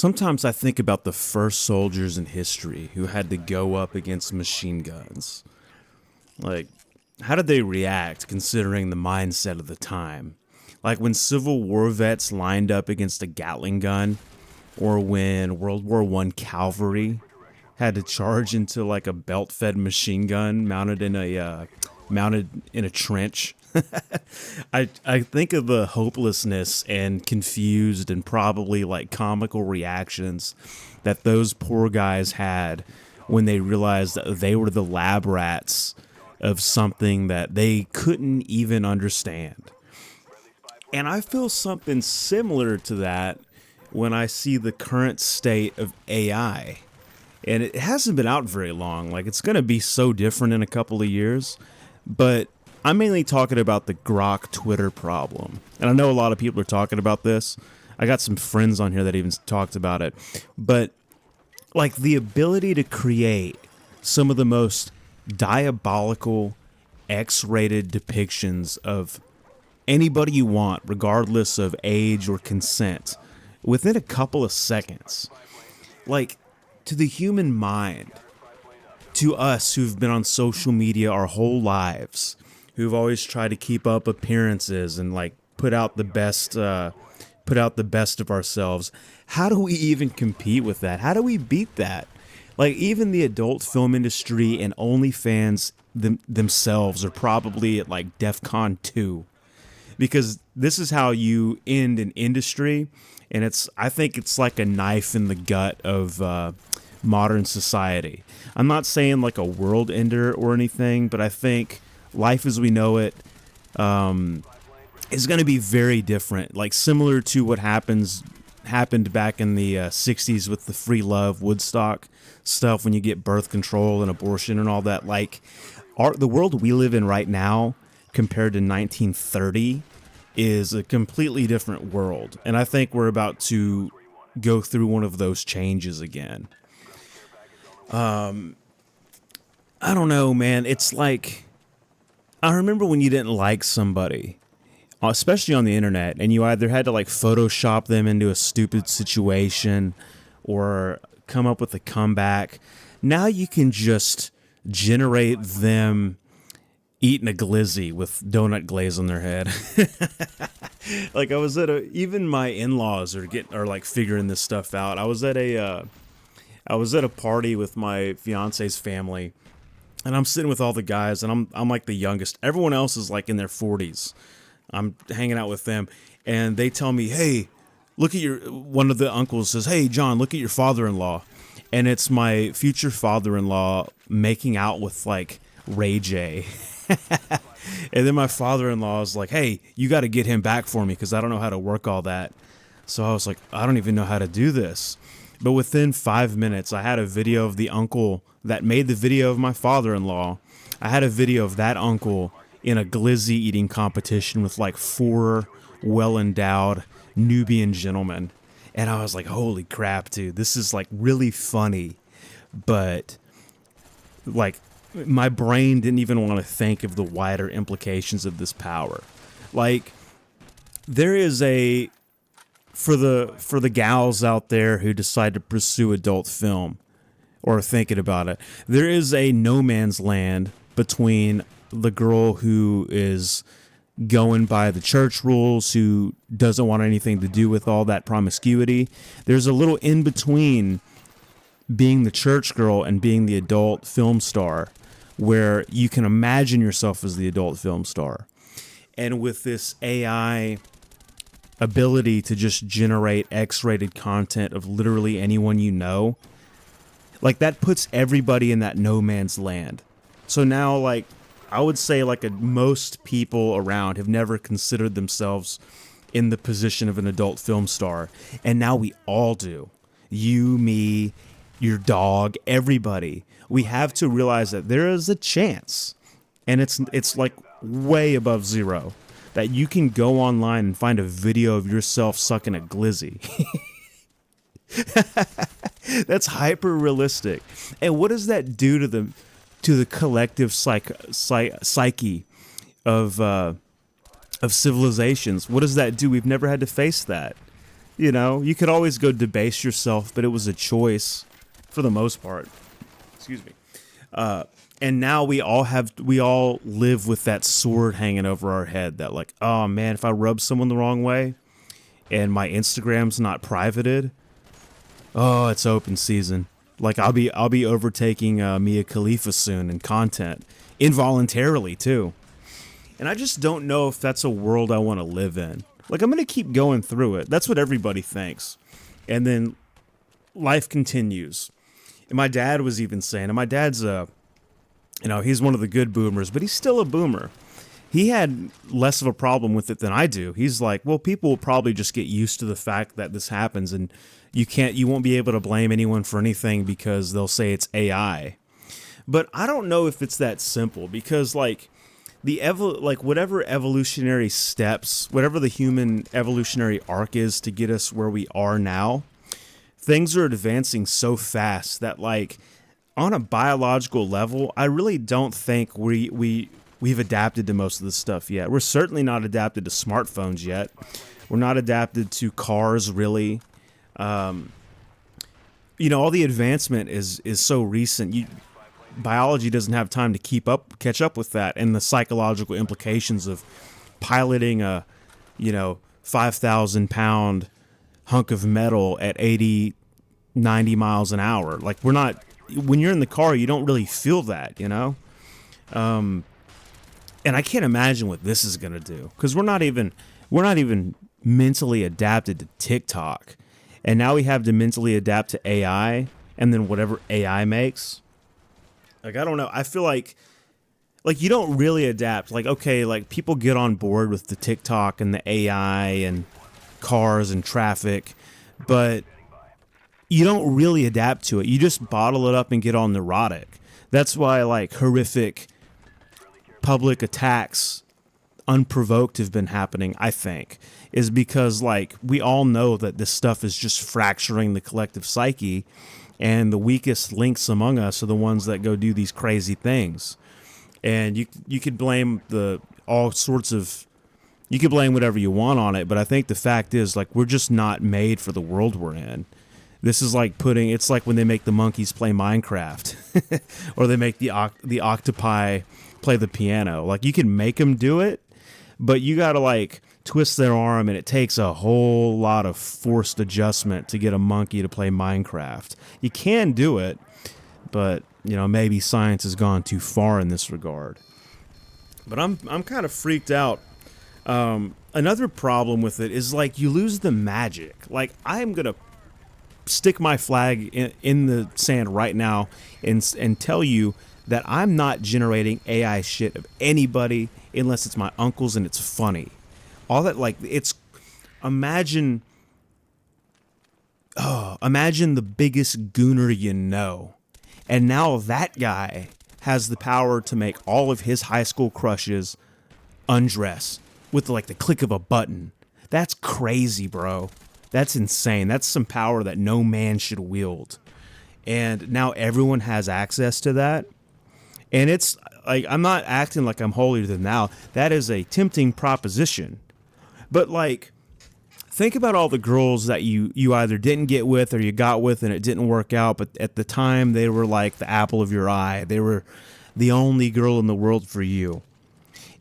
Sometimes I think about the first soldiers in history who had to go up against machine guns. Like, how did they react considering the mindset of the time? Like when Civil War vets lined up against a Gatling gun, or when World War I cavalry had to charge into like a belt-fed machine gun mounted in a trench. I think of the hopelessness and confused and probably like comical reactions that those poor guys had when they realized that they were the lab rats of something that they couldn't even understand. And I feel something similar to that when I see the current state of AI. And it hasn't been out very long. Like, it's going to be so different in a couple of years. But I'm mainly talking about the grok Twitter problem. And I know a lot of people are talking about this. I got some friends on here that even talked about it. But, like, the ability to create some of the most diabolical X-rated depictions of anybody you want, regardless of age or consent, within a couple of seconds. Like, to the human mind, to us who've been on social media our whole lives, who've always tried to keep up appearances and like put out the best of ourselves, how do we even compete with that? How do we beat that? Like, even the adult film industry and OnlyFans themselves are probably at like DEFCON 2. Because this is how you end an industry, and I think it's like a knife in the gut of modern society. I'm not saying like a world ender or anything, but I think life as we know it is going to be very different, like similar to what happened back in the 60s with the free love Woodstock stuff, when you get birth control and abortion and all that. Like, the world we live in right now compared to 1930 is a completely different world. And I think we're about to go through one of those changes again. I don't know, man. It's like, I remember when you didn't like somebody, especially on the internet, and you either had to like Photoshop them into a stupid situation or come up with a comeback. Now you can just generate them eating a glizzy with donut glaze on their head. Like, I was at even my in-laws are like figuring this stuff out. I was at a party with my fiance's family, and I'm sitting with all the guys, and I'm like the youngest. Everyone else is like in their 40s. I'm hanging out with them, and they tell me, "Hey, look at one of the uncles says, 'Hey, John, look at your father-in-law.'" And it's my future father-in-law making out with like Ray J. And then my father-in-law is like, "Hey, you got to get him back for me because I don't know how to work all that." So I was like, "I don't even know how to do this." But within 5 minutes, I had a video of the uncle that made the video of my father-in-law. I had a video of that uncle in a glizzy eating competition with like 4 well-endowed Nubian gentlemen. And I was like, holy crap, dude, this is like really funny. But like, my brain didn't even want to think of the wider implications of this power. Like, there is for the gals out there who decide to pursue adult film or thinking about it, there is a no man's land between the girl who is going by the church rules, who doesn't want anything to do with all that promiscuity. There's a little in between being the church girl and being the adult film star, where you can imagine yourself as the adult film star. And with this AI ability to just generate X-rated content of literally anyone you know, like, that puts everybody in that no man's land. So now, like, I would say like most people around have never considered themselves in the position of an adult film star, and now we all do. You, me, your dog, everybody. We have to realize that there is a chance, and it's like way above zero, that you can go online and find a video of yourself sucking a glizzy. That's hyper realistic. And what does that do to the collective psyche of civilizations? What does that do? We've never had to face that. You know, you could always go debase yourself, but it was a choice for the most part. Excuse me. And now we all live with that sword hanging over our head that like, oh man, if I rub someone the wrong way and my Instagram's not privated, oh, it's open season. Like I'll be overtaking Mia Khalifa soon in content, involuntarily too. And I just don't know if that's a world I want to live in. Like I'm gonna keep going through it. That's what everybody thinks, and then life continues. And my dad was even saying, and my dad's he's one of the good boomers, but he's still a boomer. He had less of a problem with it than I do. He's like, well, people will probably just get used to the fact that this happens, and you won't be able to blame anyone for anything because they'll say it's AI. But I don't know if it's that simple, because like whatever evolutionary steps, whatever the human evolutionary arc is to get us where we are now, things are advancing so fast that like on a biological level, I really don't think we've adapted to most of this stuff yet. We're certainly not adapted to smartphones yet. We're not adapted to cars, really. All the advancement is so recent. Biology doesn't have time to catch up with that, and the psychological implications of piloting a 5,000 pound hunk of metal at 80, 90 miles an hour. Like when you're in the car, you don't really feel that, and I can't imagine what this is going to do, because we're not even mentally adapted to TikTok, and now we have to mentally adapt to AI, and then whatever AI makes. Like, I don't know. I feel like you don't really adapt. Like, okay, like people get on board with the TikTok and the AI and cars and traffic, but you don't really adapt to it. You just bottle it up and get all neurotic. That's why like horrific public attacks unprovoked have been happening, I think, is because like we all know that this stuff is just fracturing the collective psyche, and the weakest links among us are the ones that go do these crazy things. And you could blame you could blame whatever you want on it, but I think the fact is like we're just not made for the world we're in. This is like it's like when they make the monkeys play Minecraft or they make the octopi play the piano. Like you can make them do it, but you got to like twist their arm, and it takes a whole lot of forced adjustment to get a monkey to play Minecraft. You can do it, but maybe science has gone too far in this regard. But I'm kind of freaked out. Another problem with it is like you lose the magic. Like I'm gonna stick my flag in the sand right now and tell you that I'm not generating AI shit of anybody unless it's my uncle's and it's funny. All that, like, imagine the biggest gooner you know, and now that guy has the power to make all of his high school crushes undress with like the click of a button. That's crazy, bro. That's insane. That's some power that no man should wield. And now everyone has access to that. And it's like, I'm not acting like I'm holier than thou. That is a tempting proposition. But like, think about all the girls that you either didn't get with or you got with and it didn't work out. But at the time, they were like the apple of your eye. They were the only girl in the world for you.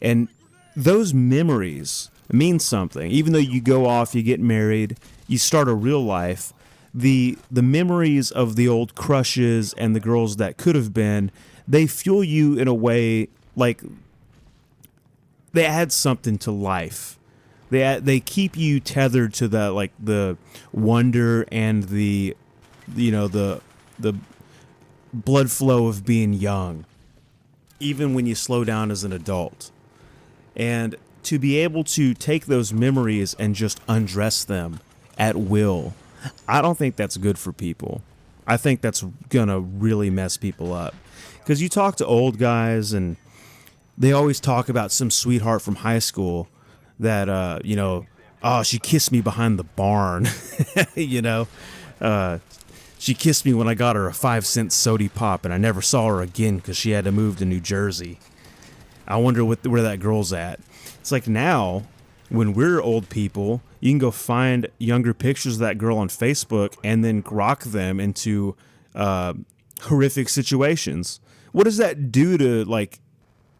And those memories mean something. Even though you go off, you get married, you start a real life, the memories of the old crushes and the girls that could have been, they fuel you in a way, like they add something to life. They keep you tethered to the like the wonder and the blood flow of being young, even when you slow down as an adult. And to be able to take those memories and just undress them at will, I don't think that's good for people. I think that's gonna really mess people up. Because you talk to old guys and they always talk about some sweetheart from high school that, oh, she kissed me behind the barn, she kissed me when I got her a 5-cent soda pop and I never saw her again because she had to move to New Jersey. I wonder where that girl's at. It's like now, when we're old people, You can go find younger pictures of that girl on Facebook and then grok them into horrific situations. What does that do to like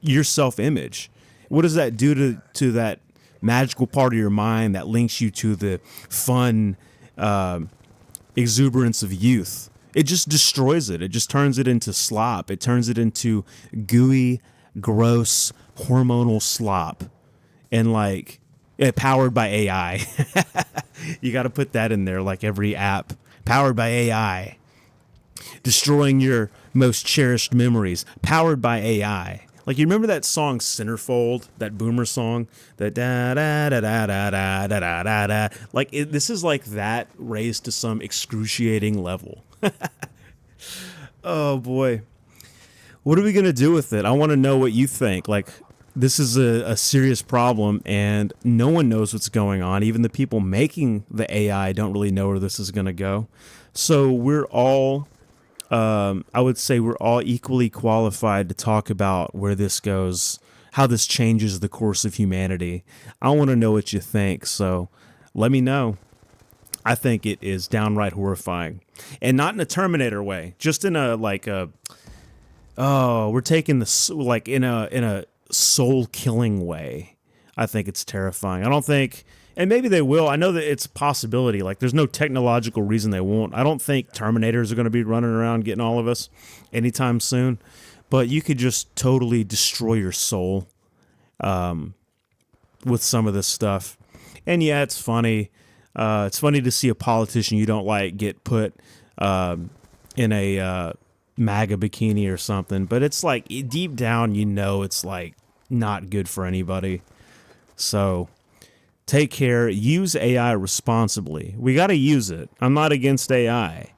your self-image? What does that do to that magical part of your mind that links you to the fun exuberance of youth? It just destroys it. It just turns it into slop. It turns it into gooey, gross, hormonal slop. And like, powered by AI. You got to put that in there, like every app. Powered by AI. Destroying your most cherished memories. Powered by AI. Like, you remember that song Centerfold, that Boomer song, that da da da da da da da da da da. Like, this is like that raised to some excruciating level. Oh boy, what are we gonna do with it? I want to know what you think. Like, this is a serious problem, and no one knows what's going on. Even the people making the AI don't really know where this is gonna go. So we're all I would say we're all equally qualified to talk about where this goes, how this changes the course of humanity. I want to know what you think, so let me know. I think it is downright horrifying, and not in a Terminator way, just in a like a we're taking this like in a soul killing way. I think it's terrifying. I don't think, and maybe they will. I know that it's a possibility. Like, there's no technological reason they won't. I don't think Terminators are going to be running around getting all of us anytime soon. But you could just totally destroy your soul with some of this stuff. And yeah, it's funny. It's funny to see a politician you don't like get put in a MAGA bikini or something. But it's like, deep down, you know, it's like not good for anybody. So take care. Use AI responsibly. We got to use it. I'm not against AI.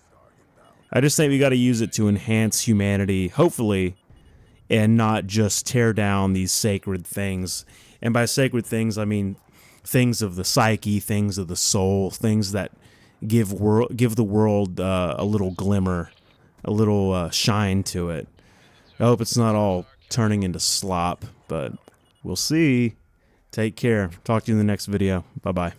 I just think we got to use it to enhance humanity, hopefully, and not just tear down these sacred things. And by sacred things, I mean things of the psyche, things of the soul, things that give the world a little glimmer, a little shine to it. I hope it's not all turning into slop, but we'll see. Take care. Talk to you in the next video. Bye-bye.